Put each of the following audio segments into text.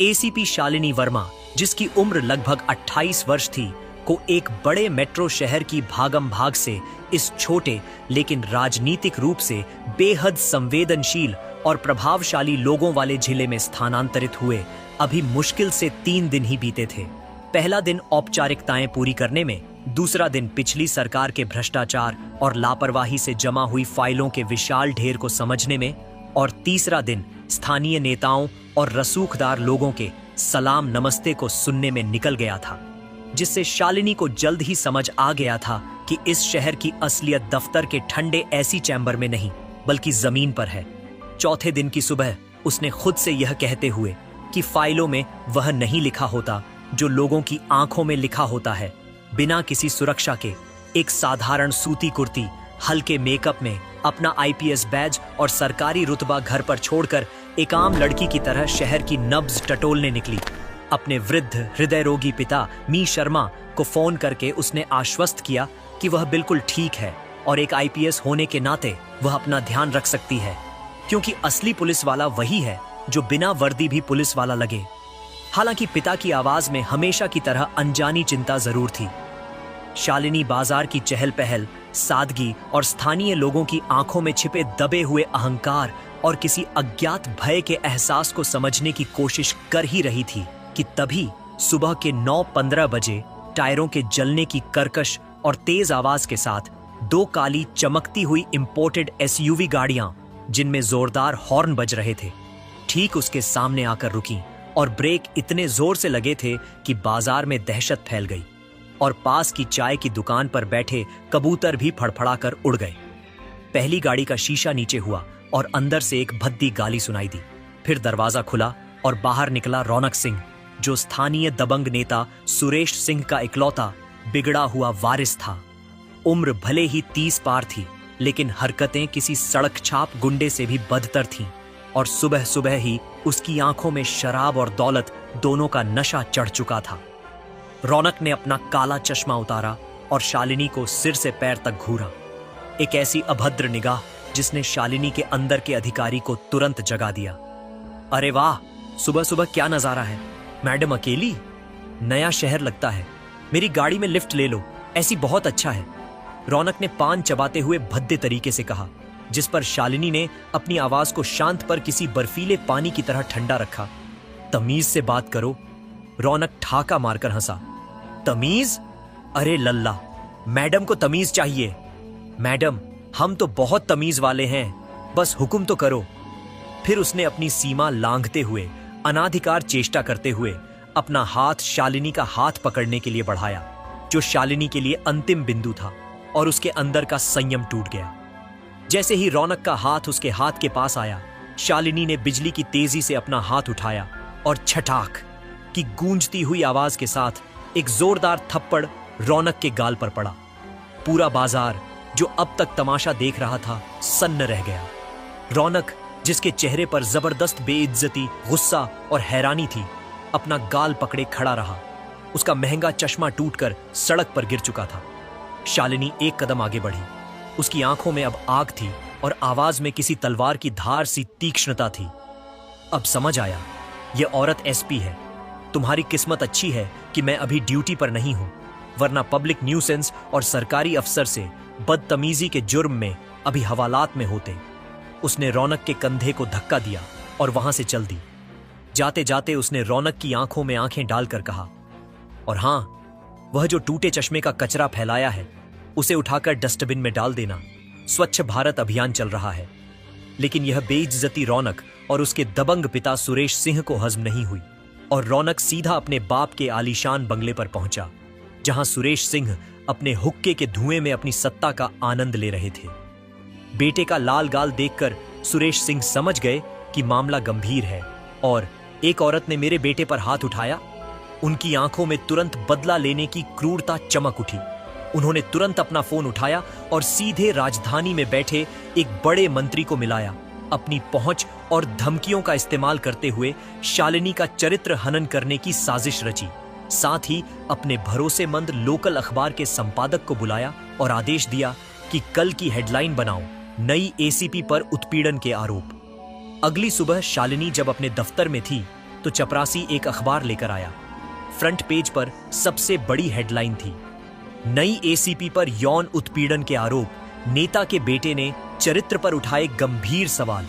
ACP Shalini Verma, जिसकी उम्र लगभग 28 वर्ष थी, को एक बड़े मेट्रो शहर की भागम भाग से इस छोटे लेकिन राजनीतिक रूप से बेहद संवेदनशील और प्रभावशाली लोगों वाले जिले में स्थानांतरित हुए अभी मुश्किल से 3 दिन ही बीते थे। पहला दिन औपचारिकताएं पूरी करने में, दूसरा दिन पिछली सरकार के भ्रष्टाचार और लापरवाही से जमा हुई फाइलों के विशाल ढेर को समझने में, और तीसरा दिन स्थानीय नेताओं और रसूखदार लोगों के सलाम नमस्ते को सुनने में निकल गया था, जिससे शालिनी को जल्द ही समझ आ गया था कि इस शहर की असलियत दफ्तर के ठंडे एसी चैम्बर में नहीं बल्कि जमीन पर है। चौथे दिन की सुबह उसने खुद से यह कहते हुए कि फाइलों में वह नहीं लिखा होता जो लोगों की आंखों में लिखा होता है, बिना किसी सुरक्षा के एक साधारण सूती कुर्ती, हल्के मेकअप में अपना आईपीएस बैज और सरकारी रुतबा घर पर छोड़कर एक आम लड़की की तरह शहर की नब्ज टटोलने निकली। अपने वृद्ध हृदय रोगी पिता मी शर्मा को फोन करके उसने आश्वस्त किया कि वह बिल्कुल ठीक है और एक आईपीएस होने के नाते वह अपना ध्यान रख सकती है, क्योंकि असली पुलिस वाला वही है जो बिना वर्दी भी पुलिस वाला लगे। हालांकि पिता की आवाज में हमेशा की तरह अनजानी चिंता जरूर थी। शालिनी बाजार की चहल पहल, सादगी और स्थानीय लोगों की आंखों में छिपे दबे हुए अहंकार और किसी अज्ञात भय के एहसास को समझने की कोशिश कर ही रही थी कि तभी सुबह के 9:15 बजे टायरों के जलने की कर्कश और तेज आवाज के साथ 2 काली चमकती हुई इंपोर्टेड एसयूवी गाड़ियां, जिनमें जोरदार हॉर्न बज रहे थे, ठीक उसके सामने आकर रुकीं और ब्रेक इतने जोर से लगे थे कि बाजार में दहशत फैल गई और पास की चाय की दुकान पर बैठे कबूतर भी फड़फड़ाकर उड़ गए। पहली गाड़ी का शीशा नीचे हुआ और अंदर से एक भद्दी गाली सुनाई दी। फिर दरवाजा खुला और बाहर निकला रौनक सिंह, जो स्थानीय दबंग नेता सुरेश सिंह का इकलौता बिगड़ा हुआ वारिस था। उम्र भले ही 30 पार थी, लेकिन हरकतें किसी सड़क छाप गुंडे से भी बदतर थीं, और सुबह सुबह ही उसकी आंखों में शराब और दौलत दोनों का नशा चढ़ चुका था। रौनक ने अपना काला चश्मा उतारा और शालिनी को सिर से पैर तक घूरा, एक ऐसी अभद्र निगाह जिसने शालिनी के अंदर के अधिकारी को तुरंत जगा दिया। अरे वाह, सुबह सुबह क्या नजारा है। मैडम अकेली? नया शहर लगता है। मेरी गाड़ी में लिफ्ट ले लो, ऐसी बहुत अच्छा है। रौनक ने पान चबाते हुए भद्दे तरीके से कहा, जिस पर शालिनी ने अपनी आवाज को शांत पर किसी बर्फीले पानी की तरह ठंडा रखा। तमीज से बात करो। रौनक ठाका मारकर हंसा। तमीज? अरे लल्ला, मैडम को तमीज चाहिए। मैडम, हम तो बहुत तमीज वाले हैं, बस हुक्म तो करो। फिर उसने अपनी सीमा लांघते हुए, अनाधिकार चेष्टा करते हुए अपना हाथ शालिनी का हाथ पकड़ने के लिए बढ़ाया, जो शालिनी के लिए अंतिम बिंदु था, और उसके अंदर का संयम टूट गया। जैसे ही रौनक का हाथ उसके हाथ के पास आया, शालिनी ने बिजली की तेजी से अपना हाथ उठाया और छटाक की गूंजती हुई आवाज के साथ एक जोरदार थप्पड़ रौनक के गाल पर पड़ा। पूरा बाजार, जो अब तक तमाशा देख रहा था, सन्न रह गया। रौनक, जिसके चेहरे पर जबरदस्त बेइज्जती, गुस्सा और हैरानी थी, अपना गाल पकड़े खड़ा रहा। उसका महंगा चश्मा टूटकर सड़क पर गिर चुका था। शालिनी एक कदम आगे बढ़ी। उसकी आंखों में अब आग थी और आवाज में किसी तलवार की धार सी तीक्ष्णता थी। अब समझ आया, यह औरत एसपी है। तुम्हारी किस्मत अच्छी है कि मैं अभी ड्यूटी पर नहीं हूं, वरना पब्लिक न्यूसेंस और सरकारी अफसर से बदतमीजी के जुर्म में अभी हवालात में होते। उसने रौनक के कंधे को धक्का दिया और वहां से चल दी। जाते जाते उसने रौनक की आंखों में आंखें डालकर कहा, और हां, वह जो टूटे चश्मे का कचरा फैलाया है, उसे उठाकर डस्टबिन में डाल देना। स्वच्छ भारत अभियान चल रहा है। लेकिन यह बेइज्जती रौनक और उसके दबंग पिता सुरेश सिंह को हजम नहीं हुई, और रौनक सीधा अपने बाप के आलीशान बंगले पर पहुंचा, जहां सुरेश सिंह अपने हुक्के के धुएं में अपनी सत्ता का आनंद ले रहे थे। बेटे का लाल गाल देखकर सुरेश सिंह समझ गए कि मामला गंभीर है, और एक औरत ने मेरे बेटे पर हाथ उठाया। उनकी आंखों में तुरंत बदला लेने की क्रूरता चमक उठी। उन्होंने तुरंत अपना फोन उठाया और सीधे राजधानी में बैठे एक बड़े मंत्री को मिलाया। अपनी पहुंच और धमकियों का इस्तेमाल करते हुए शालिनी का चरित्र हनन करने की साजिश रची। साथ ही अपने भरोसेमंद लोकल अखबार के संपादक को बुलाया और आदेश दिया कि कल की हेडलाइन बनाओ, नई एसीपी पर उत्पीड़न के आरोप। अगली सुबह शालिनी जब अपने दफ्तर में थी, तो चपरासी एक अखबार लेकर आया। फ्रंट पेज पर सबसे बड़ी हेडलाइन थी, नई एसीपी पर यौन उत्पीड़न के आरोप, नेता के बेटे ने चरित्र पर उठाए गंभीर सवाल।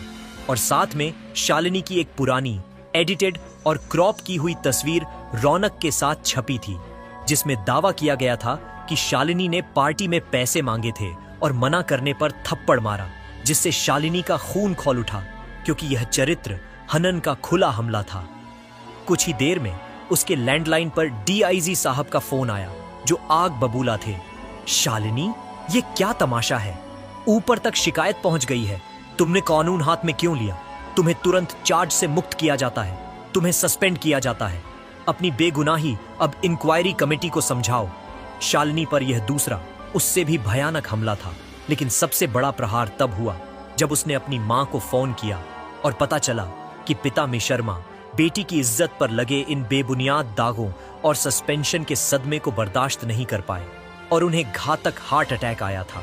और साथ में शालिनी की एक पुरानी, एडिटेड और क्रॉप की हुई तस्वीर रौनक के साथ छपी थी, जिसमें दावा किया गया था कि शालिनी ने पार्टी में पैसे मांगे थे और मना करने पर थप्पड़ मारा, जिससे शालिनी का खून खौल उठा, क्योंकि यह चरित्र हनन का खुला हमला था। कुछ ही देर में उसके लैंडलाइन पर डीआईजी साहब का फोन आया, जो आग बबूला थे। शालिनी, ये क्या तमाशा है? ऊपर तक शिकायत पहुंच गई है। तुमने कानून हाथ में क्यों लिया? तुम्हें तुरंत चार्ज से मुक्त किया जाता है, तुम्हें सस्पेंड किया जाता है। अपनी बेगुनाही अब इंक्वायरी कमेटी को समझाओ। शालिनी पर यह दूसरा, उससे भी भयानक हमला था, लेकिन सबसे बड़ा प्रहार तब हुआ जब उसने अपनी मां को फोन किया और पता चला कि पिता मिशर्मा बेटी की इज्जत पर लगे इन बेबुनियाद दागों और सस्पेंशन के सदमे को बर्दाश्त नहीं कर पाए और उन्हें घातक हार्ट अटैक आया था।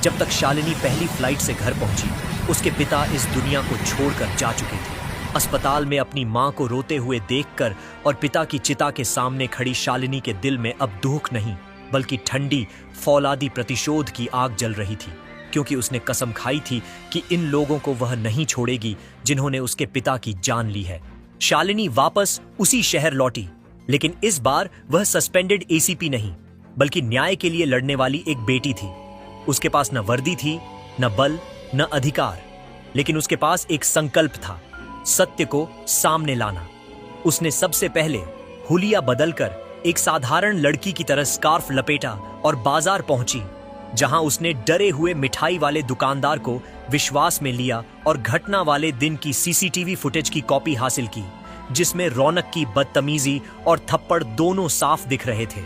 जब तक शालिनी पहली फ्लाइट से घर पहुंची, उसके पिता इस दुनिया को छोड़कर जा चुके थे। अस्पताल में अपनी मां को रोते हुए देखकर और पिता की चिता के सामने खड़ी शालिनी के दिल में अब दुख नहीं, बल्कि ठंडी फौलादी प्रतिशोध की आग जल रही थी, क्योंकि उसने कसम खाई थी कि इन लोगों को वह नहीं छोड़ेगी जिन्होंने उसके पिता की जान ली है। शालिनी वापस उसी शहर लौटी, लेकिन इस बार वह सस्पेंडेड एसीपी नहीं, बल्कि न्याय के लिए लड़ने वाली एक बेटी थी। उसके पास न वर्दी थी, न बल, न अधिकार, लेकिन उसके पास एक संकल्प था, सत्य को सामने लाना। उसने सबसे पहले हुलिया बदलकर एक साधारण लड़की की तरह स्कार्फ लपेटा और बाजार पहुंची, जहां उसने डरे हुए मिठाई वाले दुकानदार को विश्वास में लिया और घटना वाले दिन की सीसीटीवी फुटेज की कॉपी हासिल की, जिसमें रौनक की बदतमीजी और थप्पड़ दोनों साफ दिख रहे थे।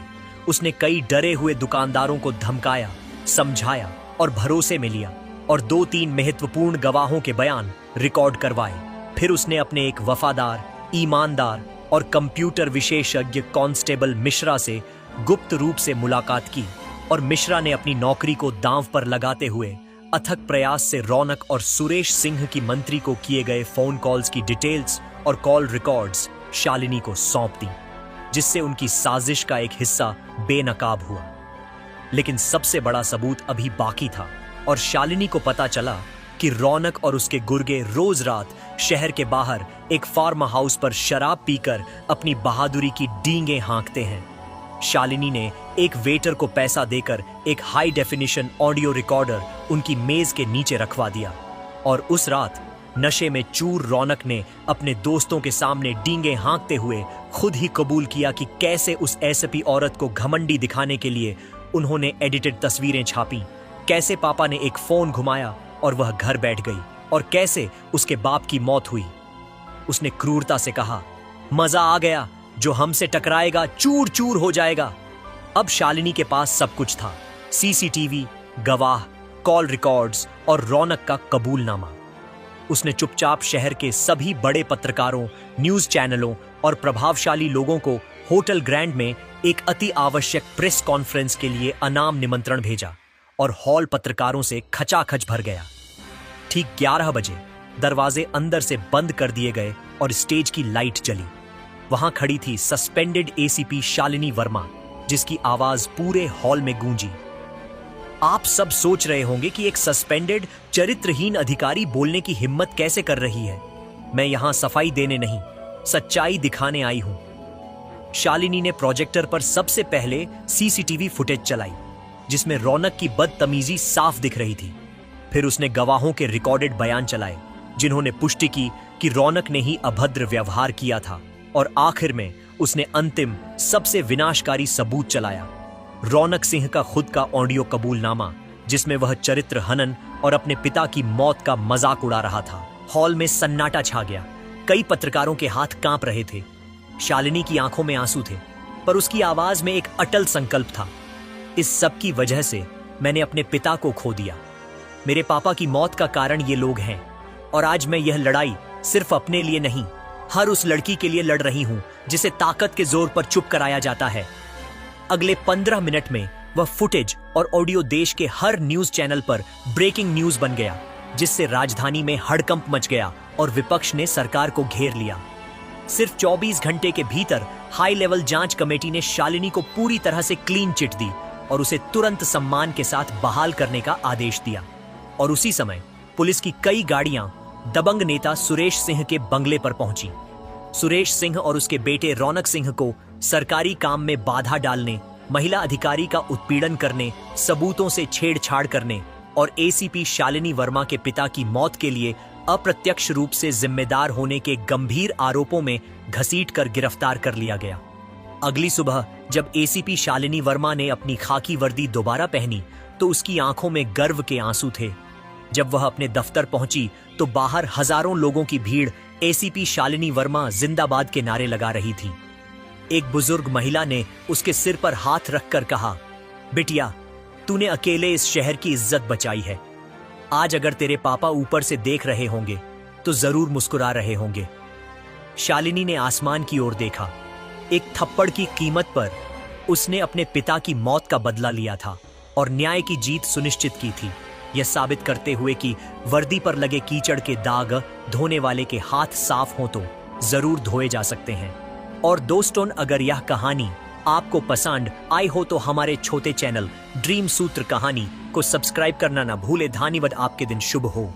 उसने कई डरे हुए दुकानदारों को धमकाया, समझाया और भरोसे में लिया और 2-3 महत्वपूर्ण गवाहों के बयान रिकॉर्ड करवाए। फिर उसने अपने एक वफादार, ईमानदार और कंप्यूटर विशेषज्ञ कांस्टेबल मिश्रा से गुप्त रूप से मुलाकात की और मिश्रा ने अपनी नौकरी को दांव पर लगाते हुए अथक प्रयास से रौनक और सुरेश सिंह की मंत्री को किए गए फोन कॉल्स की डिटेल्स और कॉल रिकॉर्ड्स शालिनी को सौंप दी, जिससे उनकी साजिश का एक हिस्सा बेनकाब हुआ। लेकिन सबसे बड़ा सबूत अभी बाकी था और शालिनी को पता चला कि रौनक और उसके गुर्गे रोज रात शहर के बाहर एक फार्म हाउस पर शराब पीकर अपनी बहादुरी की डींगे हाँकते हैं। शालिनी ने एक वेटर को पैसा देकर एक हाई डेफिनिशन ऑडियो रिकॉर्डर उनकी मेज के नीचे रखवा दिया और उस रात नशे में चूर रौनक ने अपने दोस्तों के सामने डींगे हाँकते हुए खुद ही कबूल किया कि कैसे उस एसपी औरत को घमंडी दिखाने के लिए उन्होंने एडिटेड तस्वीरें छापी, कैसे पापा ने एक फोन घुमाया और वह घर बैठ गई और कैसे उसके बाप की मौत हुई। उसने क्रूरता से कहा, मजा आ गया, जो हमसे टकराएगा चूर चूर हो जाएगा। अब शालिनी के पास सब कुछ था, सीसीटीवी, गवाह, कॉल रिकॉर्ड्स और रौनक का कबूलनामा। उसने चुपचाप शहर के सभी बड़े पत्रकारों, न्यूज चैनलों और प्रभावशाली लोगों को होटल ग्रैंड में एक अति आवश्यक प्रेस कॉन्फ्रेंस के लिए अनाम निमंत्रण भेजा और हॉल पत्रकारों से खचाखच भर गया। ठीक 11 बजे दरवाजे अंदर से बंद कर दिए गए और स्टेज की लाइट जली। वहां खड़ी थी सस्पेंडेड एसीपी शालिनी वर्मा, जिसकी आवाज पूरे हॉल में गूंजी। आप सब सोच रहे होंगे कि एक सस्पेंडेड चरित्रहीन अधिकारी बोलने की हिम्मत कैसे कर रही है। मैं यहां सफाई देने नहीं, सच्चाई दिखाने आई हूं। शालिनी ने प्रोजेक्टर पर सबसे पहले सीसीटीवी फुटेज चलाई, जिसमें रौनक की बदतमीजी साफ दिख रही थी। फिर उसने गवाहों के रिकॉर्डेड बयान चलाए, जिन्होंने पुष्टि की कि रौनक ने ही अभद्र व्यवहार किया था। और आखिर में उसने अंतिम, सबसे विनाशकारी सबूत चलाया, रौनक सिंह का खुद का ऑडियो कबूलनामा, जिसमें वह चरित्र हनन और अपने पिता की मौत का मजाक उड़ा रहा था। हॉल में सन्नाटा छा गया। कई पत्रकारों के हाथ कांप रहे थे। शालिनी की आंखों में आंसू थे, पर उसकी आवाज में एक अटल संकल्प था। इस सब की वजह से मैंने अपने पिता को खो दिया। मेरे पापा की मौत का कारण ये लोग हैं, और आज मैं यह लड़ाई सिर्फ अपने लिए नहीं, हर उस लड़की के लिए लड़ रही हूं जिसे ताकत के जोर पर चुप कराया जाता है। अगले 15 मिनट में वह फुटेज और ऑडियो देश के हर न्यूज चैनल पर ब्रेकिंग न्यूज बन गया, जिससे राजधानी में हड़कंप मच गया और विपक्ष ने सरकार को घेर लिया। सिर्फ 24 घंटे के भीतर हाई लेवल जांच कमेटी ने शालिनी को पूरी तरह से क्लीन चिट दी और उसे तुरंत सम्मान के साथ बहाल करने का आदेश दिया। और उसी समय पुलिस की कई गाड़ियां दबंग नेता सुरेश सिंह के बंगले पर पहुंची। सुरेश सिंह और उसके बेटे रौनक सिंह को सरकारी काम में बाधा डालने, महिला अधिकारी का उत्पीड़न करने, सबूतों से छेड़छाड़ करने और एसीपी शालिनी वर्मा के पिता की मौत के लिए अप्रत्यक्ष रूप से जिम्मेदार होने के गंभीर आरोपों में घसीटकर गिरफ्तार कर लिया गया। अगली सुबह जब एसीपी शालिनी वर्मा ने अपनी खाकी वर्दी दोबारा पहनी तो उसकी आंखों में गर्व के आंसू थे। जब वह अपने दफ्तर पहुंची तो बाहर हजारों लोगों की भीड़ एसीपी शालिनी वर्मा जिंदाबाद के नारे लगा रही थी। एक बुजुर्ग महिला ने उसके सिर पर हाथ रखकर कहा, बिटिया, तूने अकेले इस शहर की इज्जत बचाई है। आज अगर तेरे पापा ऊपर से देख रहे होंगे तो जरूर मुस्कुरा रहे होंगे। शालिनी ने आसमान की ओर देखा। एक थप्पड़ की कीमत पर उसने अपने पिता की मौत का बदला लिया था और न्याय की जीत सुनिश्चित की थी, यह साबित करते हुए कि वर्दी पर लगे कीचड़ के दाग धोने वाले के हाथ साफ हो तो जरूर धोए जा सकते हैं। और दोस्तों, अगर यह कहानी आपको पसंद आई हो तो हमारे छोटे चैनल ड्रीम सूत्र कहानी को सब्सक्राइब करना ना भूले। धन्यवाद। आपके दिन शुभ हो।